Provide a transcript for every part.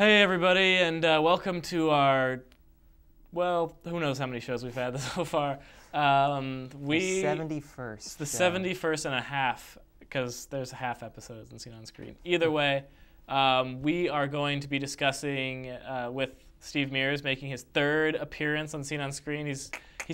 Hey everybody, and welcome to our, well, who knows how many shows we've had so far. The 71st. It's the 71st and a half, because there's a half episodes and seen on screen. Either way, we are going to be discussing with Steve Mears, making his third appearance on Seen on Screen. He's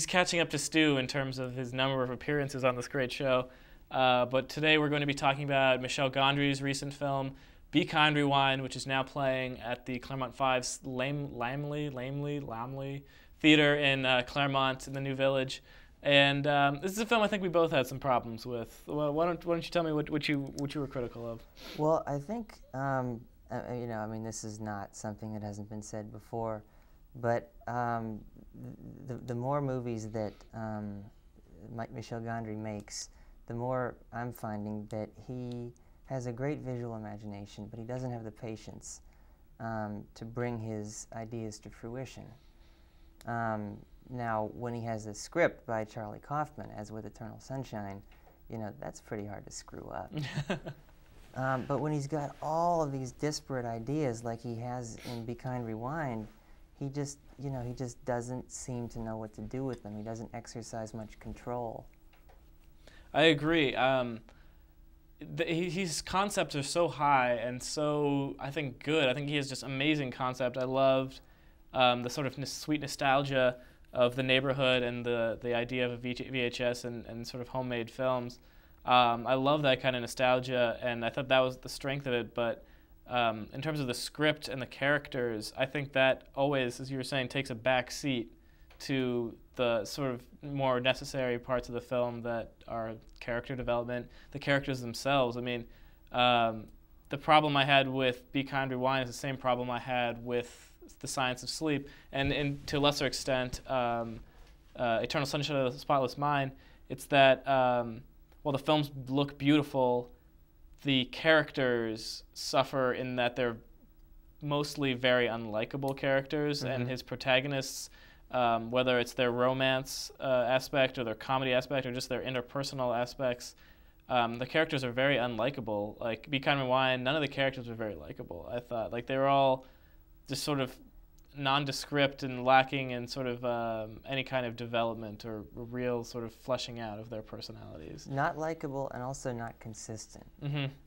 catching up to Stu in terms of his number of appearances on this great show. But today we're going to be talking about Michel Gondry's recent film, Be Kind, Rewind, which is now playing at the Claremont Five's Lamley Theater in Claremont in the New Village. And this is a film I think we both had some problems with. Well, why don't you tell me what you were critical of? Well, I think, this is not something that hasn't been said before, but the more movies that Michel Gondry makes, the more I'm finding that he has a great visual imagination, but he doesn't have the patience to bring his ideas to fruition. Now, when he has a script by Charlie Kaufman, as with Eternal Sunshine, that's pretty hard to screw up. But when he's got all of these disparate ideas like he has in Be Kind, Rewind, he just doesn't seem to know what to do with them. He doesn't exercise much control. I agree. His concepts are so high and so, I think, good. I think he has just amazing concept. I loved the sort of sweet nostalgia of the neighborhood and the idea of a VHS and sort of homemade films. I love that kind of nostalgia, and I thought that was the strength of it. But in terms of the script and the characters, I think that always, as you were saying, takes a back seat to the sort of more necessary parts of the film that are character development, the characters themselves. I mean, the problem I had with Be Kind, Rewind is the same problem I had with The Science of Sleep, and to a lesser extent, Eternal Sunshine of the Spotless Mind. It's that while the films look beautiful, the characters suffer in that they're mostly very unlikable characters, and his protagonists, whether it's their romance aspect or their comedy aspect or just their interpersonal aspects, the characters are very unlikable. Like Be Kind, Rewind, none of the characters were very likable, I thought. Like they were all just sort of nondescript and lacking in sort of any kind of development or real sort of fleshing out of their personalities. Not likable and also not consistent,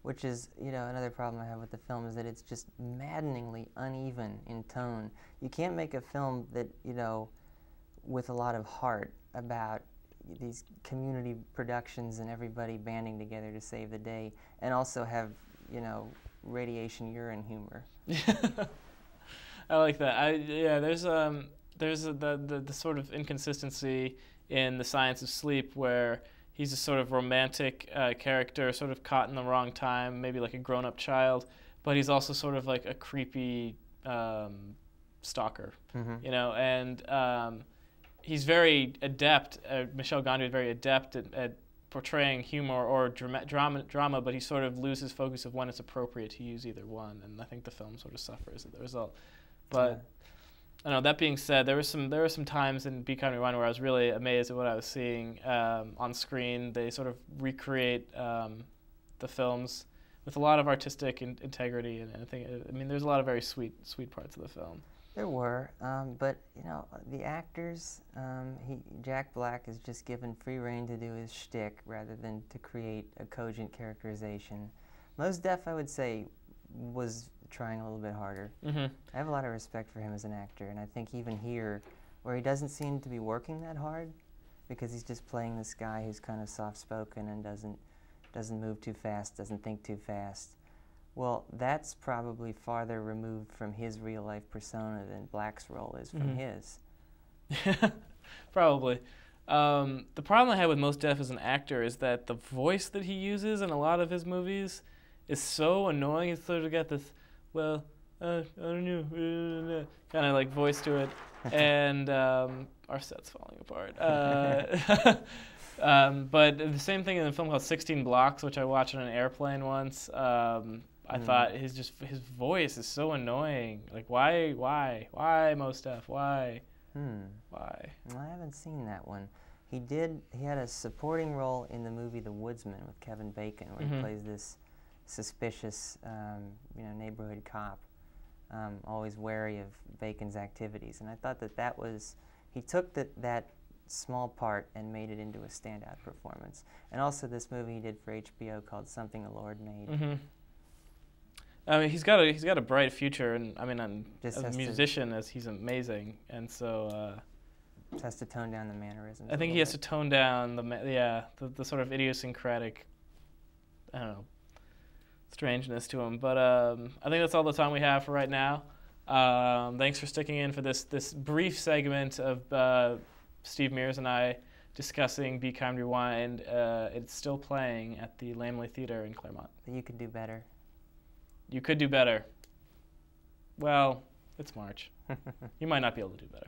which is, another problem I have with the film is that it's just maddeningly uneven in tone. You can't make a film that, with a lot of heart about these community productions and everybody banding together to save the day, and also have, radiation urine humor. I like that. There's the sort of inconsistency in The Science of Sleep where he's a sort of romantic character, sort of caught in the wrong time, maybe like a grown-up child, but he's also sort of like a creepy stalker, and he's very adept. Michel Gondry is very adept at portraying humor or drama, but he sort of loses focus of when it's appropriate to use either one, and I think the film sort of suffers as a result. But I don't know. That being said, there were some times in Be Kind, Rewind where I was really amazed at what I was seeing on screen. They sort of recreate the films with a lot of artistic integrity, and I mean, there's a lot of very sweet parts of the film. There were, but the actors, Jack Black is just given free rein to do his shtick rather than to create a cogent characterization. Mos Def, I would say, was trying a little bit harder. I have a lot of respect for him as an actor, and I think even here, where he doesn't seem to be working that hard, because he's just playing this guy who's kind of soft-spoken and doesn't move too fast, doesn't think too fast. Well, that's probably farther removed from his real-life persona than Black's role is from his. Probably. The problem I had with Mos Def as an actor is that the voice that he uses in a lot of his movies is so annoying. He's sort of got this, I don't know, kind of like voice to it, and our set's falling apart. But the same thing in a film called 16 Blocks, which I watched on an airplane once. I thought his voice is so annoying. Like, why, Mos Def? Why? Why? Well, I haven't seen that one. He had a supporting role in the movie The Woodsman with Kevin Bacon, where he plays this suspicious, neighborhood cop. always wary of Bacon's activities. And I thought that was, he took that small part and made it into a standout performance. And also this movie he did for HBO called Something the Lord Made. Mm-hmm. I mean, he's got a bright future, and I mean, as a musician, as he's amazing, and so. Just has to tone down the mannerisms. I think he has to tone down the sort of idiosyncratic, I don't know, strangeness to him. But I think that's all the time we have for right now. Thanks for sticking in for this brief segment of Steve Mears and I discussing Be Kind Rewind. It's still playing at the Lamley Theater in Claremont. But you could do better. You could do better. Well, it's March. You might not be able to do better.